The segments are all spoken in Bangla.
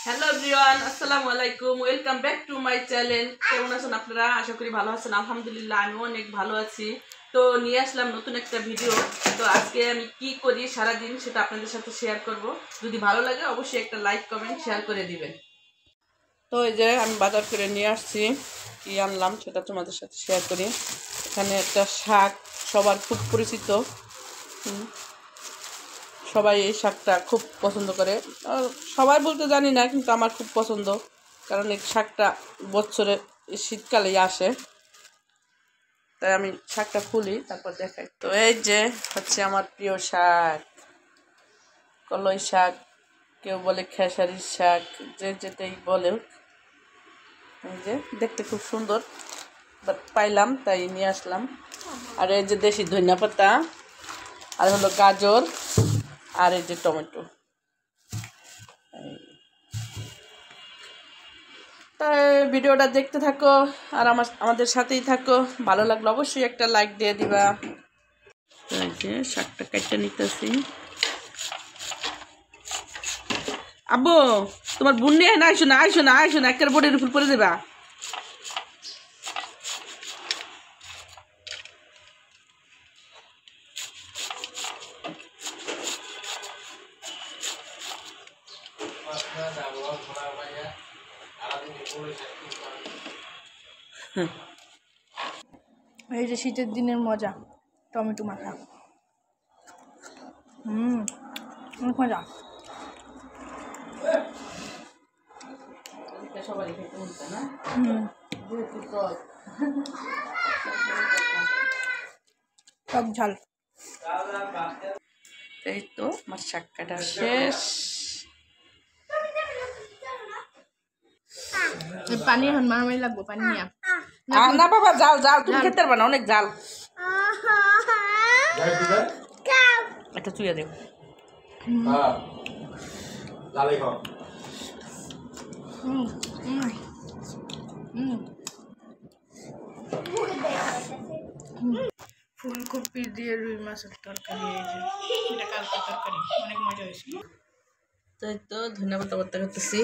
হ্যালো এভরিওয়ান, আসসালামু আলাইকুম। Welcome back to my channel. কেমন আছেন আপনারা? আশা করি ভালো আছেন। আলহামদুলিল্লাহ আমিও অনেক ভালো আছি। তো নিয়ে আসলাম নতুন একটা ভিডিও। তো আজকে আমি কি করি সারাদিন সেটা আপনাদের সাথে শেয়ার করব। যদি ভালো লাগে অবশ্যই একটা লাইক কমেন্ট শেয়ার করে দিবেন। তো এই যে আমি বাজার করে নিয়ে আসছি, কি আনলাম সেটা তোমাদের সাথে শেয়ার করি। এখানে একটা শাক সবার খুব পরিচিত, সবাই এই শাকটা খুব পছন্দ করে। আর সবাই বলতে জানি না, কিন্তু আমার খুব পছন্দ, কারণ এই শাকটা বছরে শীতকালেই আসে। তাই আমি শাকটা খুলি, তারপর দেখাই। তো এই যে হচ্ছে আমার প্রিয় শাক, কলই শাক, কেউ বলে খেসারির শাক, যে যেটাই বলে। এই যে দেখতে খুব সুন্দর, বাট পাইলাম তাই নিয়ে আসলাম। আর এই যে দেশি ধনিয়া পাতা, আর হলো গাজর, আর এই যে টমেটো। তাই ভিডিওটা দেখতে থাকো আর আমাদের সাথেই থাকো। ভালো লাগলো অবশ্যই একটা লাইক দিয়ে দিবা। এই যে শাকটা কাটতে নিতেছি। আব্বু, তোমার বোন নিয়ে না, আইসো না আইসো না আইসো না, একটা বোর্ডের উপর পড়ে দেবা। এই যে শীতের দিনের মজা, টমেটো মাখা। অনেক মজা। সবাই খেতে বলতে না, সব ঝাল। এই তো আমার শাক কাটা শেষ। পানি এখন মারামারি লাগবো, পানি নিয়ে না বাবা, জাল জাল, তুমি খেতে পারবে না, অনেক জাল। একটা চুইয়া দেব। ফুলকপি দিয়ে রুই মাছের তরকারি। এই যে এটা কালকে তরকারি, অনেক মজা হয়েছিল। তাই তো ধন্যবাদ ভর্তা করতেছি।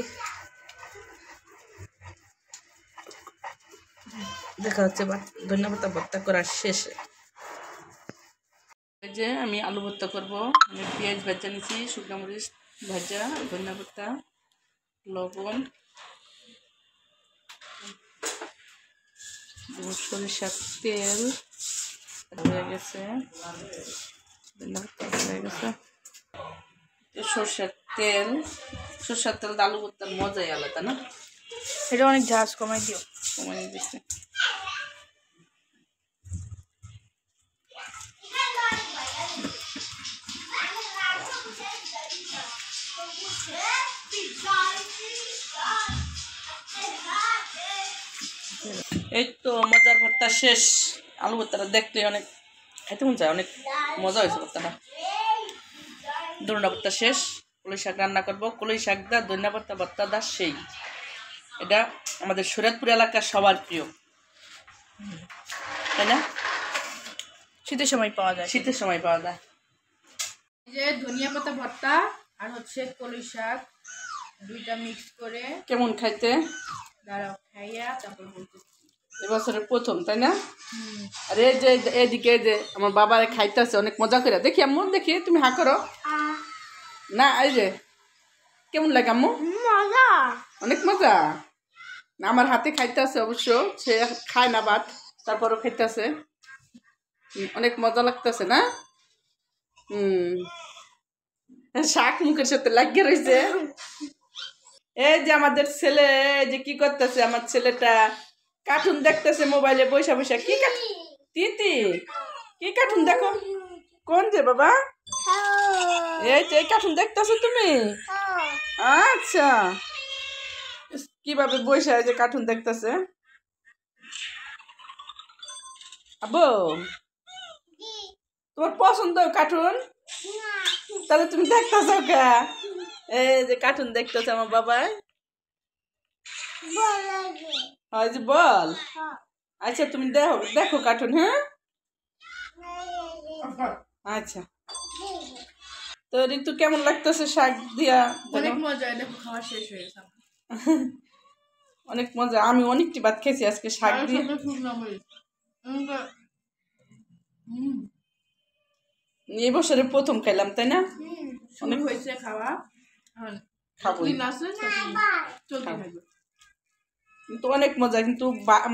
দেখা হচ্ছে ধন্যবাদ ভর্তা করার শেষে। এই যে আমি আলু ভর্তা করবো। আমি পেঁয়াজ ভাজা নিচ্ছি, শুকনো মরিচ ভাজা, ধনিয়া পাতা, লবণ, সরিষার তেল হয়ে গেছে, ধনিয়া পাতা হয়ে গেছে। সরষের তেল আলু ভর্তার মজাই আলাদা না? এটা অনেক ঝাঁজ, কমাই দিও। কমাই দিচ্ছে। এই তো মজার ভর্তা শেষ। আলু ভর্তাটা দেখতে অনেক খেতে মন চায়, অনেক মজা হয়েছে ভর্তাটা। ধনিয়া ভর্তা শেষ, কলই শাক রান্না করবো। কলই শাক দা ধনিয়া ভর্তা ভর্তা দা সেই, এটা আমাদের শরীয়তপুর এলাকার সবার প্রিয়, তাই না? শীতের সময় পাওয়া যায়, শীতের সময় পাওয়া যায়। এই যে ধনিয়া পাতা ভর্তা আর হচ্ছে কলই শাক, দুইটা মিক্স করে। কেমন খাইতে? দাঁড়াও খাইয়া তারপর বলতে। এবছরের প্রথম, তাই না? আর এই যে এদিকে যে আমার বাবারে খাইতেছে অনেক মজা করে। দেখি আম্মু, দেখি তুমি হা করো না। এই যে কেমন লাগে আম্মু? মজা, অনেক মজা না? আমার হাতে খাইতেছে, অবশ্য সে খায় না ভাত, তারপরও খাইতেছে। অনেক মজা লাগতেছে না? শাক মুখের সাথে লাগিয়ে রয়েছে। এই যে আমাদের ছেলে, এই যে কি করতেছে আমার ছেলেটা, কার্টুন দেখতেছে মোবাইলে বসে বসে। কি তিতি, কি কার্টুন দেখো? কোন যে বাবা? এই যে কার্টুন দেখতেছো তুমি? আচ্ছা, কিভাবে বসে যে কার্টুন দেখতেছে? আব্বু, তোমার পছন্দ কার্টুন? তাহলে তুমি দেখতেছো কে? এই যে কার্টুন দেখতেছে আমার বাবাই। হয় যে বল। আচ্ছা তুমি দেখো দেখো কার্টুন, হ্যাঁ? আচ্ছা তো ঋতু কেমন লাগতেছে শাক দিয়া? অনেক মজা, দেখো খাওয়া শেষ হয়ে গেছে। অনেক মজা, আমি অনেকটি ভাত খেয়েছি আজকে শাক দিয়ে। এই বছরে প্রথম খাইলাম, তাই না? অনেক হয়েছে খাওয়া, খাবো চলতে থাকবে। কিন্তু অনেক মজা, কিন্তু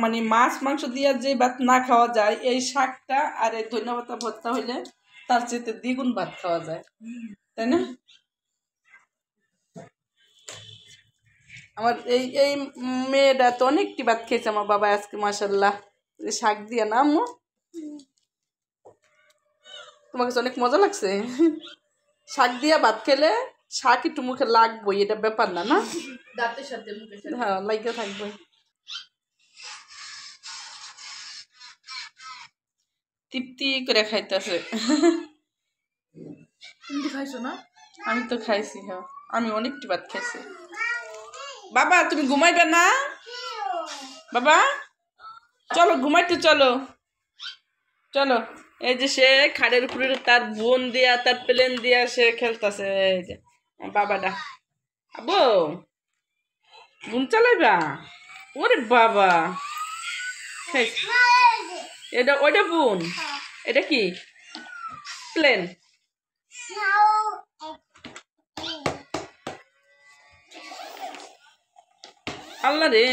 মানে মাছ মাংস দিয়ে যে ভাত না খাওয়া যায়, এই শাকটা আর এই ধন্যবাদ ভর্তা হইলে তার চেয়ে দ্বিগুণ ভাত খাওয়া যায়, তাই না? আমার এই এই মেয়েটা তো অনেকটি ভাত খেয়েছে আমার বাবা আজকে, মাশাল্লাহ। শাক দিয়া না আম্মু? তোমার কাছে অনেক মজা লাগছে? শাক দিয়া ভাত খেলে শাক একটু মুখে লাগবোই, এটা ব্যাপার না, না? দাঁতের সাথে মুখের সাথে। হ্যাঁ, লাগিয়ে থাকবে। তৃপ্তি করে খাইতেছে। তুমি খাইছো না? আমি তো খাইছি, হ্যাঁ, আমি অনেকটি ভাত খাইছি। বাবা তুমি ঘুমাইবে না? বাবা চলো ঘুমাইতে, চলো চলো। এই যে সে খাটের উপরে তার বোন দিয়া তার প্লেন দিয়া সে খেলতেছে। এই যে বাবাটা, আবু বোন চালাইবা? ওরে বাবা, এটা ওইটা বোন, এটা কি প্লেন? আল্লাহ রে,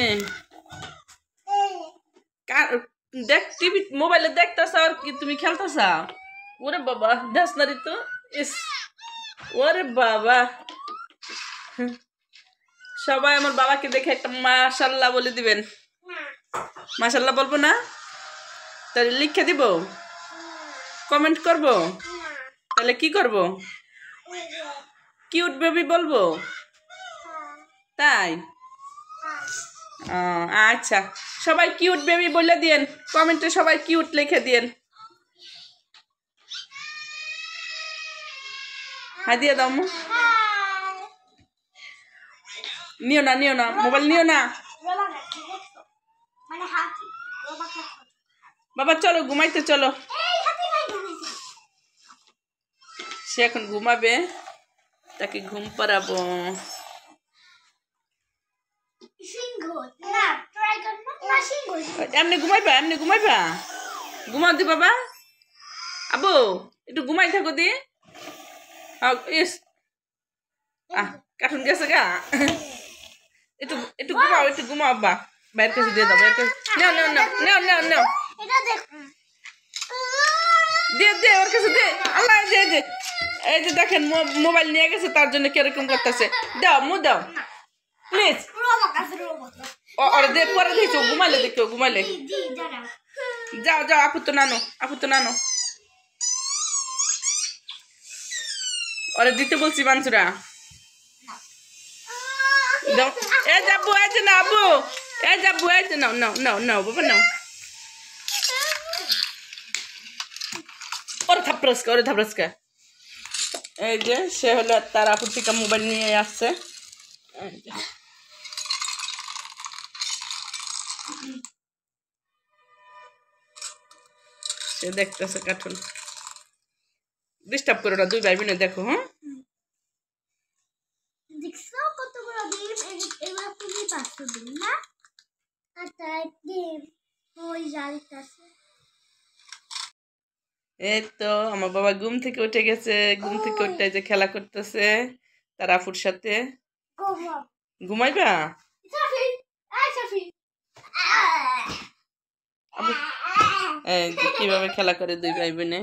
দেখ টিভি মোবাইলে দেখতেছ আর কি তুমি খেলতেছ? ওরে বাবা, দেখ না তো। ইস, ওরে বাবা, সবাই আমার বাবাকে দেখে একটা মাশাল্লাহ বলে দিবেন। মাশাল্লাহ বলবো না? তাহলে লিখে দিব, কমেন্ট করব? তাহলে কি করব? কিউট বেবি বলবো? তাই? আচ্ছা, সবাই কিউট বেবি বলে দিয়েন, কমেন্টে সবাই কিউট লিখে দিয়েন। হাই দিয়ে দাও। নিও না, নিও না, মোবাইল নিও না। বাবা চলো ঘুমাইতে, চলো। সে এখন ঘুমাবে, তাকে ঘুম পাড়াবো। এমনি ঘুমাইবা, এমনি ঘুমাইবা? ঘুমাও দি বাবা। আবু একটু ঘুমাই থাকো দি। ইস, কার্টুন গেছে গা। একটু একটু ঘুমাও, একটু ঘুমাও। আব্বা বাইরের কাছে দিয়ে দাও, বাইরের কাছে। নাও নাও নাও নাও নাও নাও, দে দে ওর কাছে দে। আল্লাহ, এই যে দেখেন মোবাইল নিয়ে গেছে, তার জন্য কিরকম করতেছে। দাও মু দাও প্লিজ। ওরে দে, পরে দেখো ঘুমাইলে, দেখো ঘুমাইলে। যাও যাও, আপু তো নানো, আপু তো নানো। ওরে দিতে বলছি বাঞ্চুরা। দাও, এ যাবো, এই যে না আবু, এ যাবো, এই যে নাও নাও নাও নাও বাবা নাও। ওরে থাপড়াসকা, ওরে থাপড়াসকা। এই যে সে হলো তার আপুর থেকে মোবাইল নিয়ে আসছে। সে দেখতেছে কার্টুন। ডিস্টার্ব করো না, দুই ভাই বোনে দেখো। হ্যাঁ, এই তো আমার বাবা ঘুম থেকে উঠে গেছে। ঘুম থেকে উঠে যে খেলা করতেছে তার আপুর সাথে। ঘুমাইবা? এই যে কিভাবে খেলা করে দুই ভাই বোনে।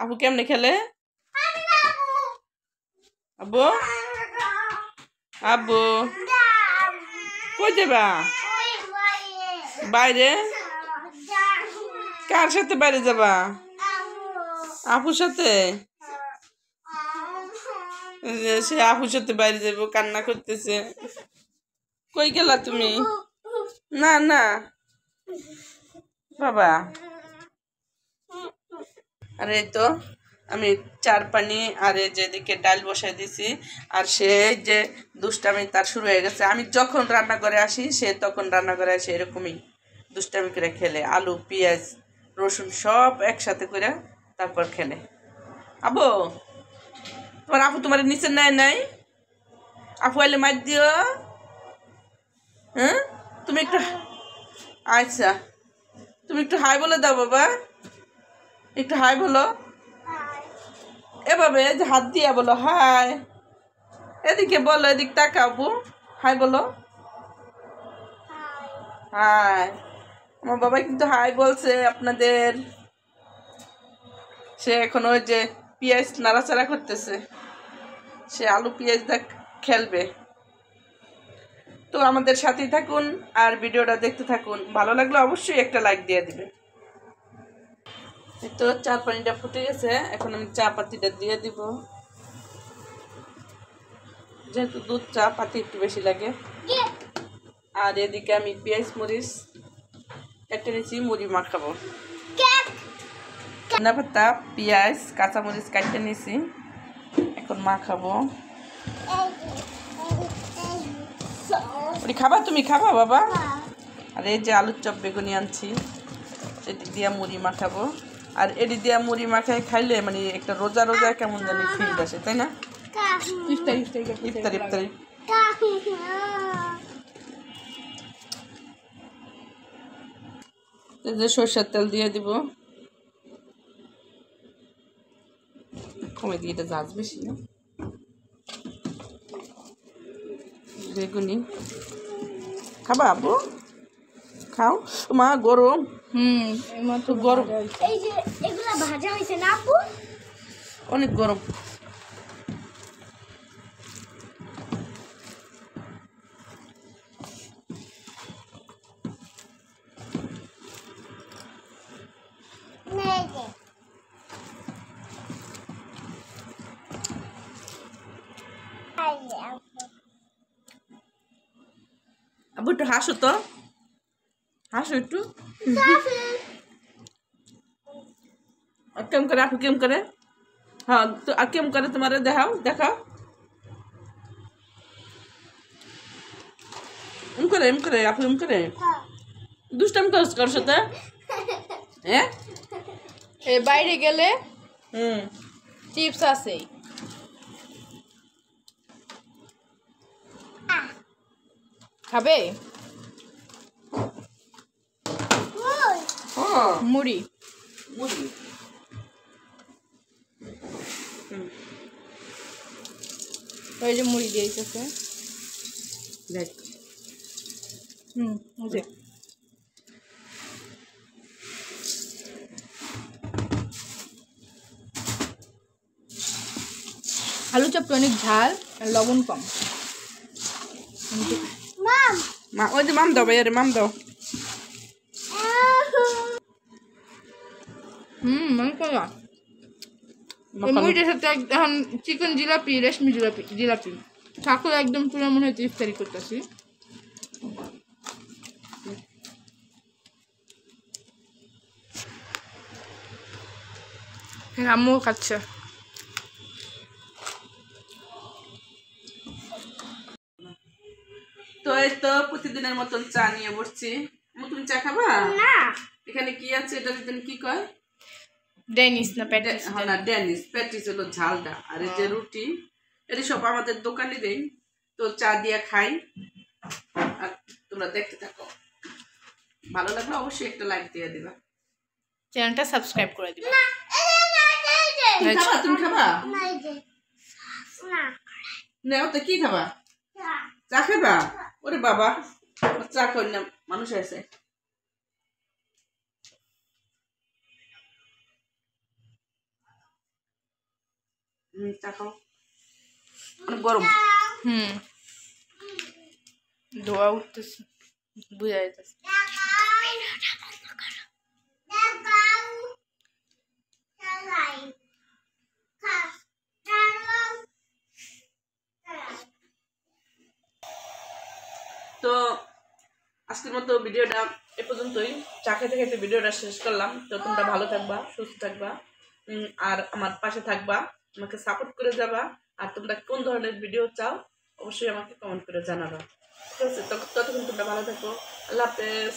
আপু কেমনে খেলে? আব্বু, আব্বু কই যাবা? বাইরে? কার সাথে বাইরে যাবা? আপুর সাথে? সে আপুর সাথে বাইরে যাবো, কান্না করতেছে। কই গেলা তুমি? না না বাবা। আরে তো আমি চার পানি আর এই যেদিকে ডাল বসাই দিছি। আর সে যে দুষ্টামি তার শুরু হয়ে গেছে। আমি যখন রান্না করে আসি সে তখন রান্না করে আসে এরকমই দুষ্টামি করে খেলে, আলু পেঁয়াজ রসুন সব একসাথে করে তারপর খেলে। আবু, তোমার আপু তোমার নিচে নেয় নাই? আপু আইলে মার দিও। হ্যাঁ, তুমি একটু, আচ্ছা তুমি একটু হাই বলে দাও বাবা, একটু হাই বলো এভাবে, যে হাত দিয়া বলো হাই। এদিকে বলো, এদিক তাকাও আপু, হাই বলো। হাই, আমার বাবা কিন্তু হাই বলছে আপনাদের। সে এখন ওই যে পেঁয়াজ নাড়াচাড়া করতেছে, সে আলু পেঁয়াজ দা খেলবে। তো আমাদের সাথেই থাকুন আর ভিডিওটা দেখতে থাকুন। ভালো লাগলে অবশ্যই একটা লাইক দিয়ে দিবে। তো চা পানিটা ফুটে গেছে, এখন আমি চা পাতিটা দিয়ে দিব। যেহেতু দুধ চা পাতি একটু বেশি লাগে। আর এদিকে আমি পেঁয়াজ মরিচ কেটে নিয়েছি, মুড়ি মাখাবো। ধনিয়া পাতা পেঁয়াজ কাঁচামরিচ কাটতে নিয়েছি, এখন মাখাবো। খাবা তুমি, খাবা বাবা? আর এই যে আলুর চপ বেগুনি আনছি, এটি দিয়া মুড়ি মাখাবো। আর এটি দিয়া মুড়ি মাখায় খাইলে মানে একটা রোজা রোজা কেমন জানি ফিল আসে, তাই না? ইফতারি ইফতারি। এই যে সরষের তেল দিয়ে দিব, কমে দিয়ে, এটা জাজ বেশি না। বেগুনি খাবা আপু? খাও, মা গরম। গরম, এই যে এগুলা ভাজা হয়েছে না আপু? অনেক গরম। আবু একটু হাসো তো, হাসো একটু। আর কেমন করে আপু, কেমন করে? হ্যাঁ তো আর কেমন করে তোমার দেখাও, দেখাও। এম করে আপু, এম করে দুষ্টাম করছো তো? হ্যাঁ, বাইরে গেলে হুম, চিপস আছে। খাবে মুড়ি? মুড়ি, ওই যে মুড়ি দিয়েছে। দেখ। বুঝে আলু চপটা অনেক ঝাল আর লবণ কম। মা ওই যে মাম দাও ভাইয়ারে, মাম দাও। মনে করলাম মুড়িটার সাথে এখন চিকেন জিলাপি, রেশমি জিলাপি ঠাকুর একদম পুরো মনে হচ্ছে ইফতারি করতেছি। আম্মু খাচ্ছে। তো এই তো প্রতিদিনের মতন চা নিয়ে বসছি। তুমি চা খাবা? না, এখানে কি আছে এটা কি কয়? ডেনিস না প্যাটিস? হ্যাঁ না, ডেনিস। প্যাটিস হলো ঝালটা, আর এই যে রুটি, এটা সব আমাদের দোকানে দেই। তো চা দিয়ে খাই আর তোমরা দেখতে থাকো। ভালো লাগলে অবশ্যই একটা লাইক দিয়ে দিবা, চ্যানেলটা সাবস্ক্রাইব করে দিবা। তুমি খাবা? তুমি খাবা? না, নেও তো, কি খাবা? চা খাবা? ওরে বাবা, চা করি না মানুষ আছে। চা খাও, অনেক গরম। ধোয়া উঠতেছে, বুঝা যাইতেছে। তো আজকের মতো ভিডিওটা এ পর্যন্তই। চা খেতে খেতে ভিডিওটা শেষ করলাম। তো তোমরা ভালো থাকবা, সুস্থ থাকবা। আর আমার পাশে থাকবা, আমাকে সাপোর্ট করে যাবা। আর তোমরা কোন ধরনের ভিডিও চাও অবশ্যই আমাকে কমেন্ট করে জানাবা। ঠিক আছে, ততক্ষণ তোমরা ভালো থাকো। আল্লাহ হাফেজ।